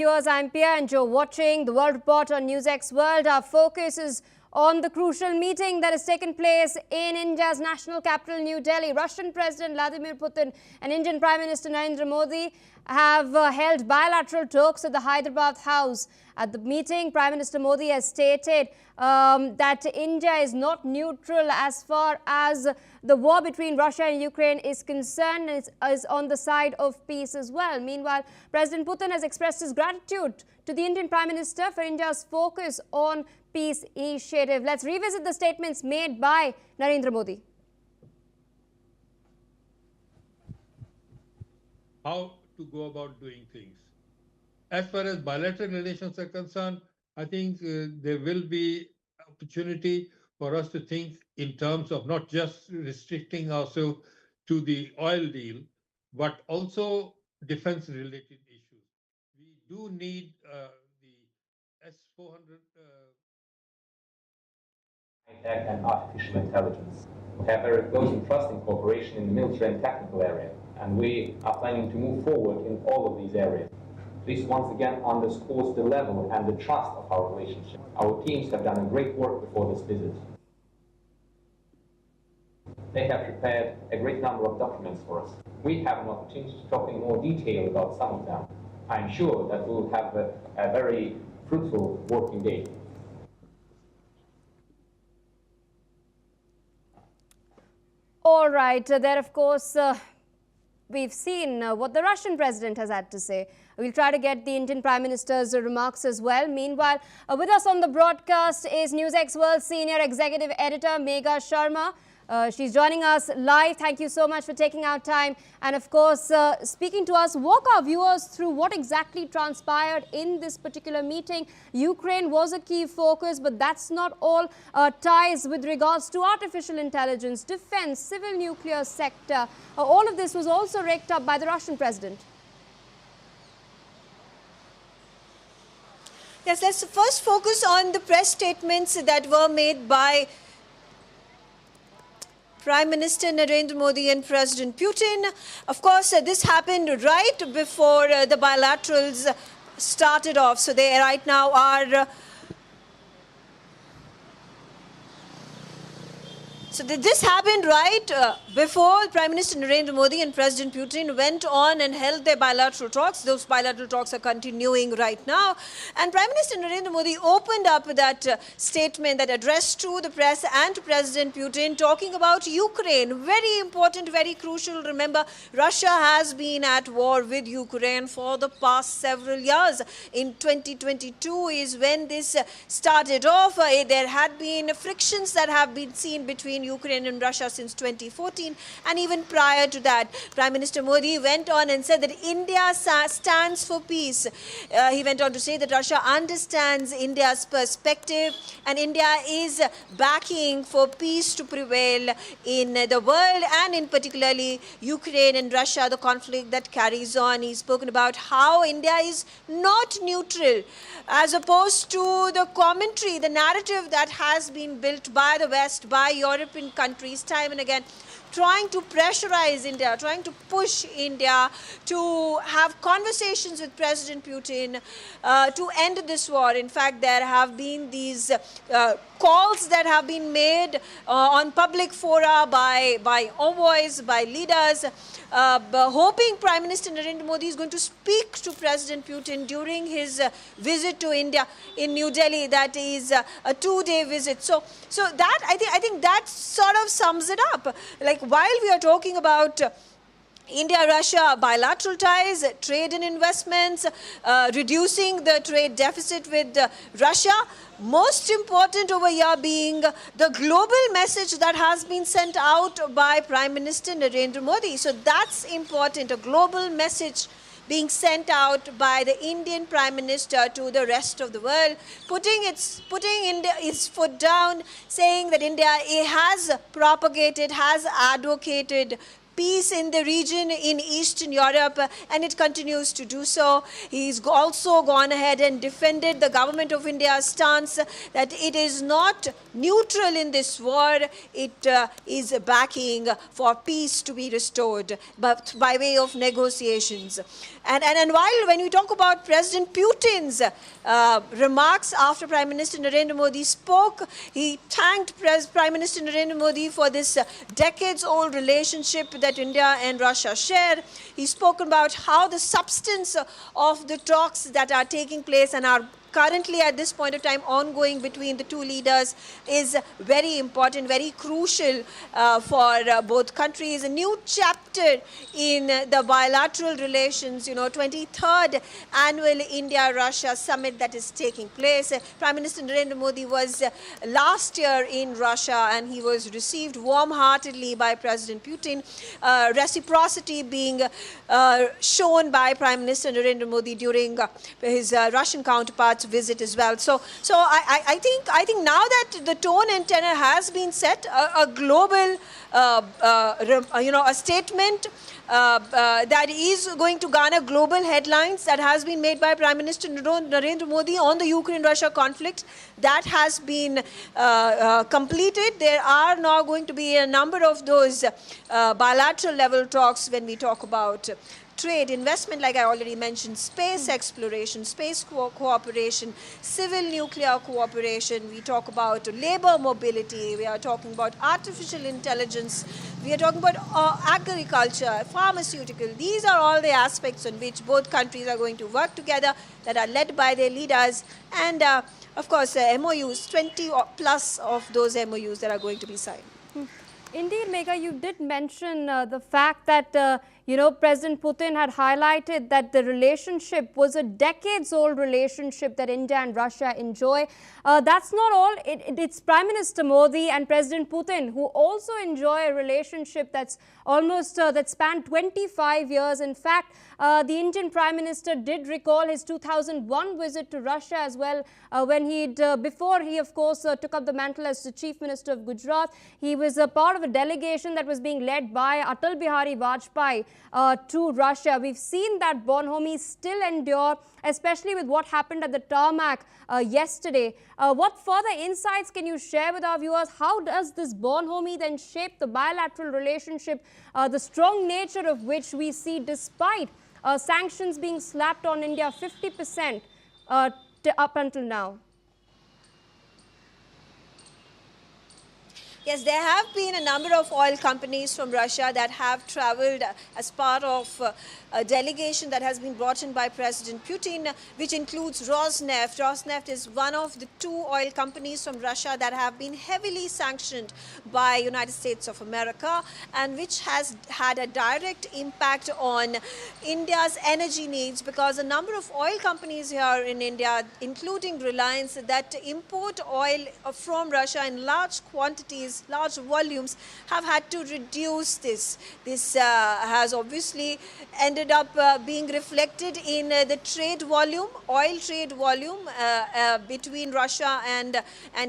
Viewers, I'm Pia and you're watching the World Report on NewsX World. Our focus is on the crucial meeting that has taken place in India's national capital, New Delhi. Russian President Vladimir Putin and Indian Prime Minister Narendra Modi have held bilateral talks at the Hyderabad House. At the meeting, Prime Minister Modi has stated that India is not neutral as far as the war between Russia and Ukraine is concerned, and is on the side of peace as well. Meanwhile, President Putin has expressed his gratitude to the Indian Prime Minister for India's focus on peace initiative. Let's revisit the statements made by Narendra Modi. How to go about doing things. As far as bilateral relations are concerned, I think there will be opportunity for us to think in terms of not just restricting ourselves to the oil deal, but also defense-related issues. We do need the S-400 and artificial intelligence. We have very close and trusting cooperation in the military and technical area, and we are planning to move forward in all of these areas. This once again underscores the level and the trust of our relationship. Our teams have done a great work before this visit. They have prepared a great number of documents for us. We have an opportunity to talk in more detail about some of them. I'm sure that we will have a very fruitful working day. All right, there of course we've seen what the Russian president has had to say. We'll try to get the Indian Prime Minister's remarks as well. Meanwhile, with us on the broadcast is NewsX World Senior Executive Editor Megha Sharma. She's joining us live. Thank you so much for taking out time. And of course, speaking to us, walk our viewers through what exactly transpired in this particular meeting. Ukraine was a key focus, but that's not all. Ties with regards to artificial intelligence, defense, civil nuclear sector. All of this was also raked up by the Russian president. Yes, let's first focus on the press statements that were made by Prime Minister Narendra Modi and President Putin. Of course, this happened right before the bilaterals started off. So they right now are... So this happened right before Prime Minister Narendra Modi and President Putin went on and held their bilateral talks. Those bilateral talks are continuing right now. And Prime Minister Narendra Modi opened up that statement that addressed to the press and to President Putin, talking about Ukraine. Very important, very crucial. Remember, Russia has been at war with Ukraine for the past several years. In 2022 is when this started off. There had been frictions that have been seen between Ukraine and Russia since 2014, and even prior to that, Prime Minister Modi went on and said that India stands for peace. He went on to say that Russia understands India's perspective and India is backing for peace to prevail in the world, and in particularly Ukraine and Russia, the conflict that carries on. He's spoken about how India is not neutral, as opposed to the commentary, the narrative that has been built by the West, by European countries time and again, trying to pressurize India, trying to push India to have conversations with President Putin to end this war. In fact, there have been these calls that have been made on public fora by envoys, by leaders, hoping Prime Minister Narendra Modi is going to speak to President Putin during his visit to India in New Delhi. That is a 2-day visit. So that I think that sort of sums it up. Like, while we are talking about India-Russia bilateral ties, trade and investments, reducing the trade deficit with Russia, most important over here being the global message that has been sent out by Prime Minister Narendra Modi. So that's important, a global message being sent out by the Indian Prime Minister to the rest of the world, putting India its foot down, saying that India has propagated, has advocated peace in the region in Eastern Europe, and it continues to do so. He's also gone ahead and defended the government of India's stance that it is not neutral in this war. It is backing for peace to be restored, but by way of negotiations. And while when we talk about President Putin's remarks after Prime Minister Narendra Modi spoke, he thanked Prime Minister Narendra Modi for this decades-old relationship that India and Russia share. He's spoken about how the substance of the talks that are taking place and are currently at this point of time ongoing between the two leaders is very important, very crucial for both countries. A new chapter in the bilateral relations, 23rd annual India-Russia summit that is taking place. Prime Minister Narendra Modi was last year in Russia and he was received warm-heartedly by President Putin, reciprocity being shown by Prime Minister Narendra Modi during his Russian counterpart's visit as well. So I think now that the tone and tenor has been set, a global, a statement that is going to garner global headlines that has been made by Prime Minister Narendra Modi on the Ukraine-Russia conflict, that has been completed. There are now going to be a number of those bilateral level talks when we talk about trade, investment, like I already mentioned, space exploration, space cooperation, civil nuclear cooperation. We talk about labor mobility. We are talking about artificial intelligence. We are talking about agriculture, pharmaceutical. These are all the aspects on which both countries are going to work together, that are led by their leaders. And of course, MOUs, 20 plus of those MOUs that are going to be signed. Indeed, Megha, you did mention the fact that President Putin had highlighted that the relationship was a decades-old relationship that India and Russia enjoy. That's not all. It's Prime Minister Modi and President Putin who also enjoy a relationship that's almost that spanned 25 years. In fact, the Indian Prime Minister did recall his 2001 visit to Russia as well, when before he, of course, took up the mantle as the Chief Minister of Gujarat. He was a part of a delegation that was being led by Atal Bihari Vajpayee to Russia. We've seen that bonhomie still endure, especially with what happened at the tarmac yesterday. What further insights can you share with our viewers? How does this bonhomie then shape the bilateral relationship, the strong nature of which we see despite sanctions being slapped on India 50% up until now? Yes, there have been a number of oil companies from Russia that have traveled as part of a delegation that has been brought in by President Putin, which includes Rosneft. Rosneft is one of the two oil companies from Russia that have been heavily sanctioned by United States of America, and which has had a direct impact on India's energy needs, because a number of oil companies here in India, including Reliance, that import oil from Russia in large quantities, large volumes, have had to reduce this. This has obviously ended up being reflected in the trade volume, oil trade volume between Russia and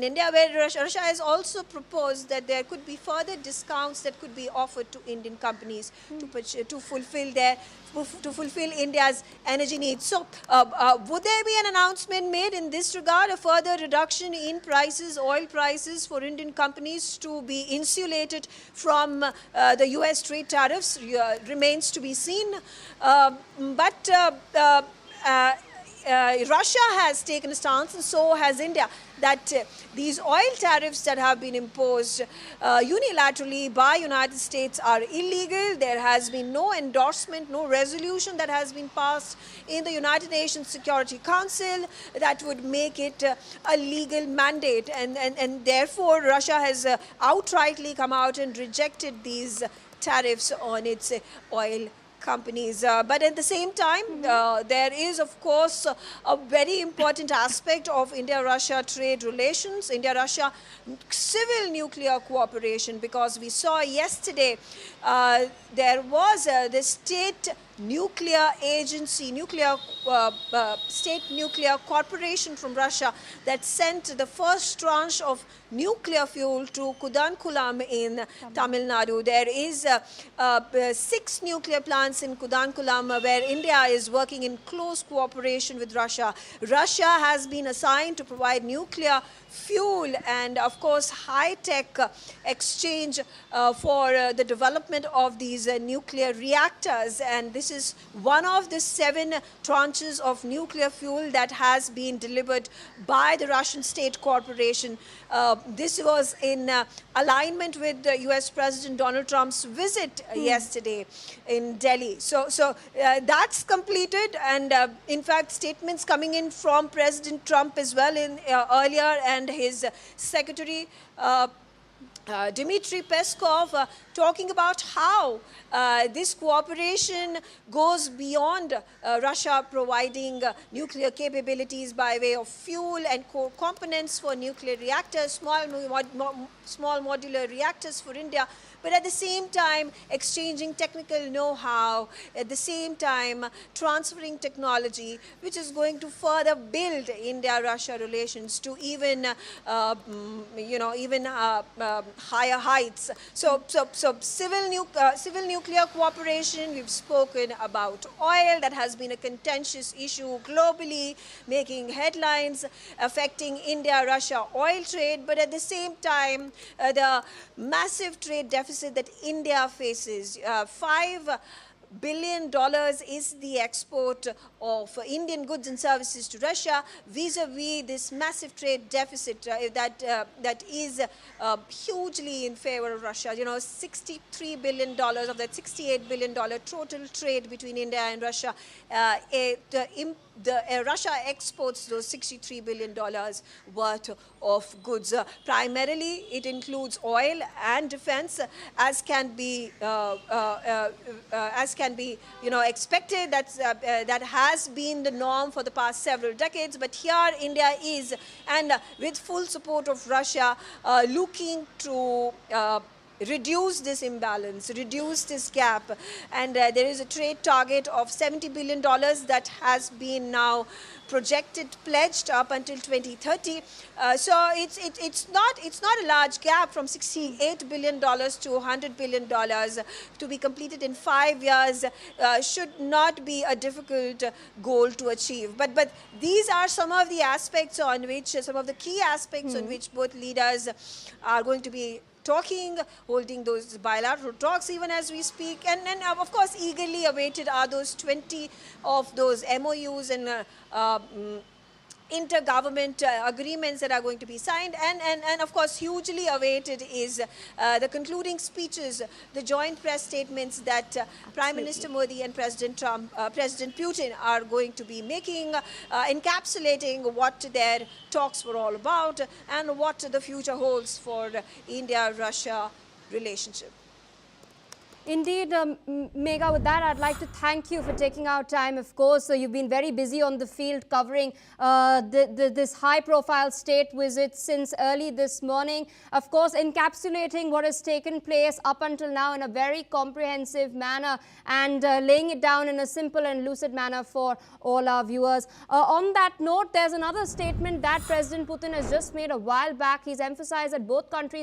India, where Russia has also proposed that there could be further discounts that could be offered to Indian companies to fulfill India's energy needs. So would there be an announcement made in this regard, a further reduction in prices, oil prices for Indian companies to be insulated from the US trade tariffs? Remains to be seen. But Russia has taken a stance, and so has India, that these oil tariffs that have been imposed unilaterally by United States are illegal. There has been no endorsement, no resolution that has been passed in the United Nations Security Council that would make it a legal mandate. And therefore, Russia has outrightly come out and rejected these tariffs on its oil companies. But at the same time, there is, of course, a very important aspect of India-Russia trade relations, India-Russia civil nuclear cooperation, because we saw yesterday there was the State nuclear agency, state nuclear corporation from Russia that sent the first tranche of nuclear fuel to Kudankulam in Tamil Nadu. There is 6 nuclear plants in Kudankulam where India is working in close cooperation with Russia. Russia has been assigned to provide nuclear fuel and of course high-tech exchange for the development of these nuclear reactors, and this is one of the 7 tranches of nuclear fuel that has been delivered by the Russian state corporation. This was in alignment with the US President Donald Trump's visit yesterday in Delhi. So that's completed, and in fact statements coming in from President Trump as well in earlier, and his secretary Dmitry Peskov talking about how this cooperation goes beyond Russia providing nuclear capabilities by way of fuel and core components for nuclear reactors, small modular reactors for India, but at the same time exchanging technical know-how, at the same time transferring technology, which is going to further build India-Russia relations to even, higher heights. So civil nuclear cooperation, we've spoken about oil, that has been a contentious issue globally, making headlines, affecting India-Russia oil trade, but at the same time, the massive trade deficit that India faces, $5 billion is the export of Indian goods and services to Russia, vis-a-vis this massive trade deficit that is hugely in favor of Russia. You know, $63 billion of that $68 billion total trade between India and Russia. Russia exports those $63 billion worth of goods. Primarily, it includes oil and defense, as can be expected. That has been the norm for the past several decades. But here, India is, and with full support of Russia, looking to reduce this imbalance, reduce this gap, and there is a trade target of $70 billion that has been now projected, pledged up until 2030. So it's not a large gap from $68 billion to $100 billion to be completed in 5 years. Should not be a difficult goal to achieve. But these are some of the aspects on which, some of the key aspects on which both leaders are going to be talking, holding those bilateral talks even as we speak, and of course eagerly awaited are those 20 of those MOUs and intergovernment agreements that are going to be signed, and of course hugely awaited is the concluding speeches, the joint press statements that Prime Minister Modi and President Putin are going to be making, encapsulating what their talks were all about and what the future holds for India-Russia relationship. Indeed, Megha, with that, I'd like to thank you for taking our time, of course. So you've been very busy on the field covering this high-profile state visit since early this morning. Of course, encapsulating what has taken place up until now in a very comprehensive manner and laying it down in a simple and lucid manner for all our viewers. On that note, there's another statement that President Putin has just made a while back. He's emphasized that both countries